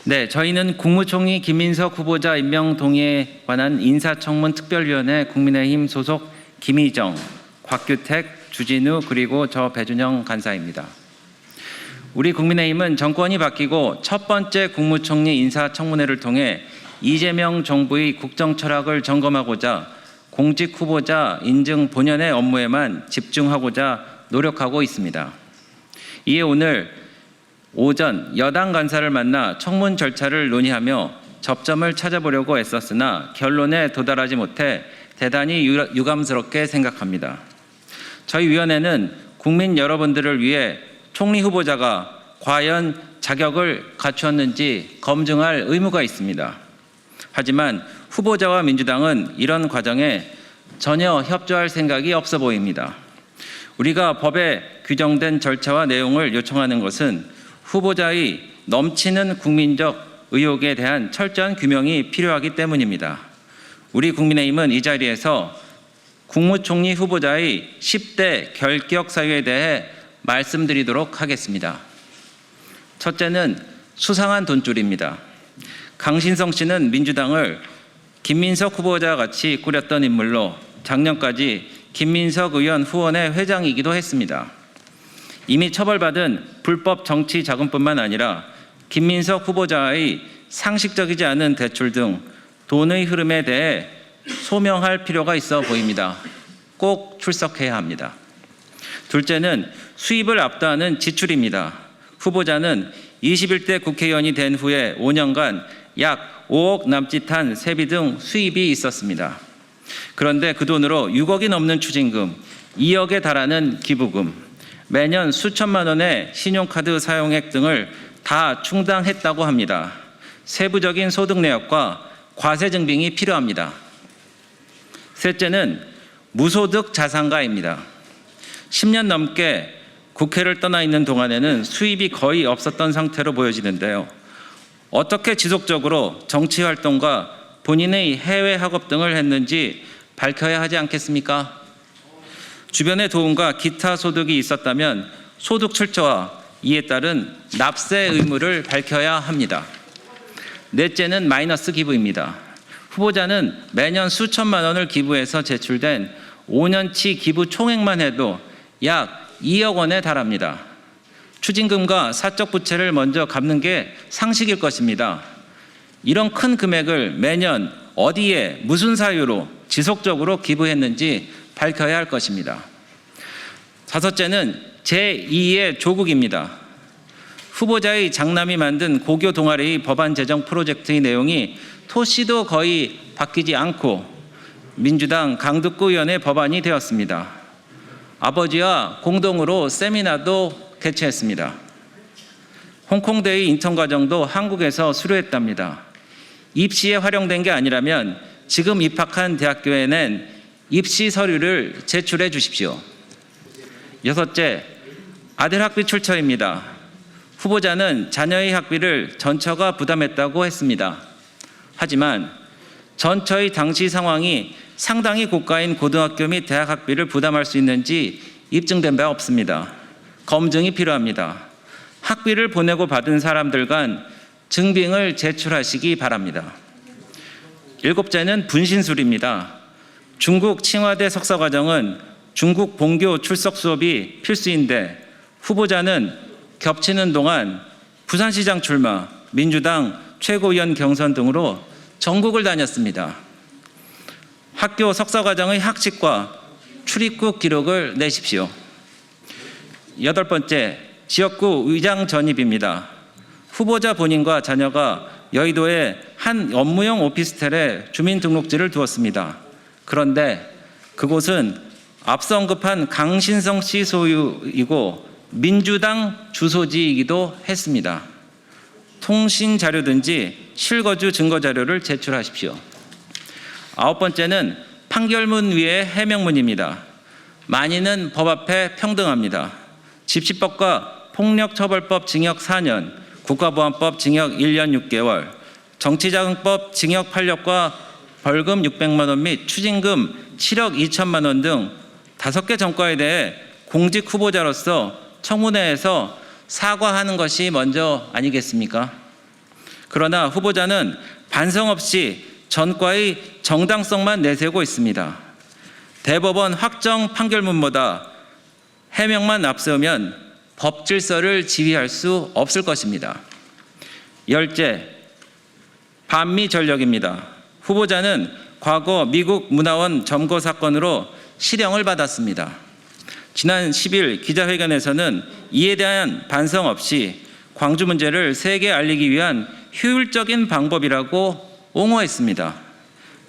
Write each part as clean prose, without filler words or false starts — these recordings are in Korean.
네, 저희는 국무총리 김민석 후보자 임명 동의에 관한 인사청문 특별위원회 국민의힘 소속 김희정, 곽규택, 주진우 그리고 저 배준영 간사입니다. 우리 국민의힘은 정권이 바뀌고 첫 번째 국무총리 인사청문회를 통해 이재명 정부의 국정 철학을 점검하고자 공직 후보자 인증 본연의 업무에만 집중하고자 노력하고 있습니다. 이에 오늘 오전 여당 간사를 만나 청문 절차를 논의하며 접점을 찾아보려고 애썼으나 결론에 도달하지 못해 대단히 유감스럽게 생각합니다. 저희 위원회는 국민 여러분들을 위해 총리 후보자가 과연 자격을 갖추었는지 검증할 의무가 있습니다. 하지만 후보자와 민주당은 이런 과정에 전혀 협조할 생각이 없어 보입니다. 우리가 법에 규정된 절차와 내용을 요청하는 것은 후보자의 넘치는 국민적 의혹에 대한 철저한 규명이 필요하기 때문입니다. 우리 국민의힘은 이 자리에서 국무총리 후보자의 10대 결격 사유에 대해 말씀드리도록 하겠습니다. 첫째는 수상한 돈줄입니다. 강신성 씨는 민주당을 김민석 후보자와 같이 꾸렸던 인물로 작년까지 김민석 의원 후원회 회장이기도 했습니다. 이미 처벌받은 불법 정치 자금뿐만 아니라 김민석 후보자의 상식적이지 않은 대출 등 돈의 흐름에 대해 소명할 필요가 있어 보입니다. 꼭 출석해야 합니다. 둘째는 수입을 압도하는 지출입니다. 후보자는 21대 국회의원이 된 후에 5년간 약 5억 남짓한 세비 등 수입이 있었습니다. 그런데 그 돈으로 6억이 넘는 추징금, 2억에 달하는 기부금, 매년 수천만 원의 신용카드 사용액 등을 다 충당했다고 합니다. 세부적인 소득 내역과 과세 증빙이 필요합니다. 셋째는 무소득 자산가입니다. 10년 넘게 국회를 떠나 있는 동안에는 수입이 거의 없었던 상태로 보여지는데요. 어떻게 지속적으로 정치 활동과 본인의 해외 학업 등을 했는지 밝혀야 하지 않겠습니까? 주변의 도움과 기타 소득이 있었다면 소득 출처와 이에 따른 납세 의무를 밝혀야 합니다. 넷째는 마이너스 기부입니다. 후보자는 매년 수천만 원을 기부해서 제출된 5년치 기부 총액만 해도 약 2억 원에 달합니다. 추징금과 사적 부채를 먼저 갚는 게 상식일 것입니다. 이런 큰 금액을 매년 어디에 무슨 사유로 지속적으로 기부했는지 밝혀야 할 것입니다. 다섯째는 제2의 조국입니다. 후보자의 장남이 만든 고교 동아리의 법안 제정 프로젝트의 내용이 토시도 거의 바뀌지 않고 민주당 강득구 의원의 법안이 되었습니다. 아버지와 공동으로 세미나도 개최했습니다. 홍콩대의 인턴 과정도 한국에서 수료했답니다. 입시에 활용된 게 아니라면 지금 입학한 대학교에 낸 입시 서류를 제출해 주십시오. 여섯째, 아들 학비 출처입니다. 후보자는 자녀의 학비를 전처가 부담했다고 했습니다. 하지만 전처의 당시 상황이 상당히 고가인 고등학교 및 대학 학비를 부담할 수 있는지 입증된 바 없습니다. 검증이 필요합니다. 학비를 보내고 받은 사람들 간 증빙을 제출하시기 바랍니다. 일곱째는 분신술입니다. 중국 칭화대 석사과정은 중국 본교 출석 수업이 필수인데 후보자는 겹치는 동안 부산시장 출마, 민주당 최고위원 경선 등으로 전국을 다녔습니다. 학교 석사과정의 학칙과 출입국 기록을 내십시오. 여덟 번째, 지역구 의장 전입입니다. 후보자 본인과 자녀가 여의도의 한 업무용 오피스텔에 주민등록지를 두었습니다. 그런데 그곳은 앞서 언급한 강신성 씨 소유이고 민주당 주소지이기도 했습니다. 통신 자료든지 실거주 증거 자료를 제출하십시오. 아홉 번째는 판결문 위의 해명문입니다. 만인은 법 앞에 평등합니다. 집시법과 폭력처벌법 징역 4년, 국가보안법 징역 1년 6개월, 정치자금법 징역 8년과 벌금 600만 원 및 추징금 7억 2천만 원 등 5개 전과에 대해 공직 후보자로서 청문회에서 사과하는 것이 먼저 아니겠습니까? 그러나 후보자는 반성 없이 전과의 정당성만 내세우고 있습니다. 대법원 확정 판결문보다 해명만 앞세우면 법 질서를 지휘할 수 없을 것입니다. 열째, 반미 전력입니다. 후보자는 과거 미국 문화원 점거 사건으로 실형을 받았습니다. 지난 10일 기자회견에서는 이에 대한 반성 없이 광주 문제를 세계에 알리기 위한 효율적인 방법이라고 옹호했습니다.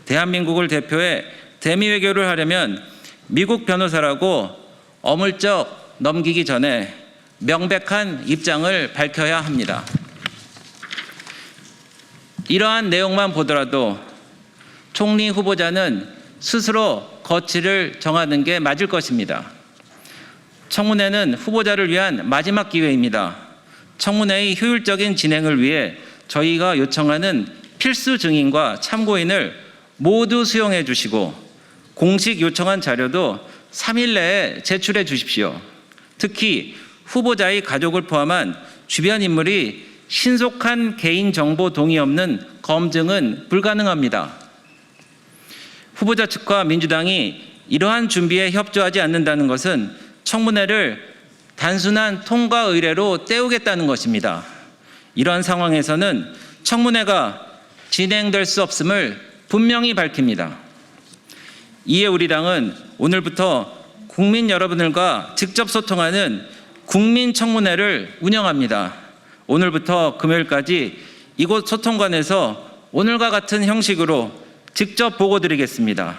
대한민국을 대표해 대미 외교를 하려면 미국 변호사라고 어물쩍 넘기기 전에 명백한 입장을 밝혀야 합니다. 이러한 내용만 보더라도 총리 후보자는 스스로 거취를 정하는 게 맞을 것입니다. 청문회는 후보자를 위한 마지막 기회입니다. 청문회의 효율적인 진행을 위해 저희가 요청하는 필수 증인과 참고인을 모두 수용해 주시고 공식 요청한 자료도 3일 내에 제출해 주십시오. 특히 후보자의 가족을 포함한 주변 인물이 신속한 개인정보 동의 없는 검증은 불가능합니다. 후보자 측과 민주당이 이러한 준비에 협조하지 않는다는 것은 청문회를 단순한 통과 의례로 때우겠다는 것입니다. 이러한 상황에서는 청문회가 진행될 수 없음을 분명히 밝힙니다. 이에 우리 당은 오늘부터 국민 여러분들과 직접 소통하는 국민청문회를 운영합니다. 오늘부터 금요일까지 이곳 소통관에서 오늘과 같은 형식으로 직접 보고드리겠습니다.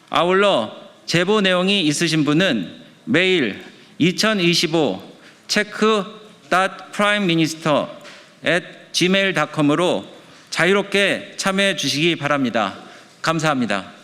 아울러 제보 내용이 있으신 분은 메일 2025 check.primeminister@gmail.com으로 자유롭게 참여해 주시기 바랍니다. 감사합니다.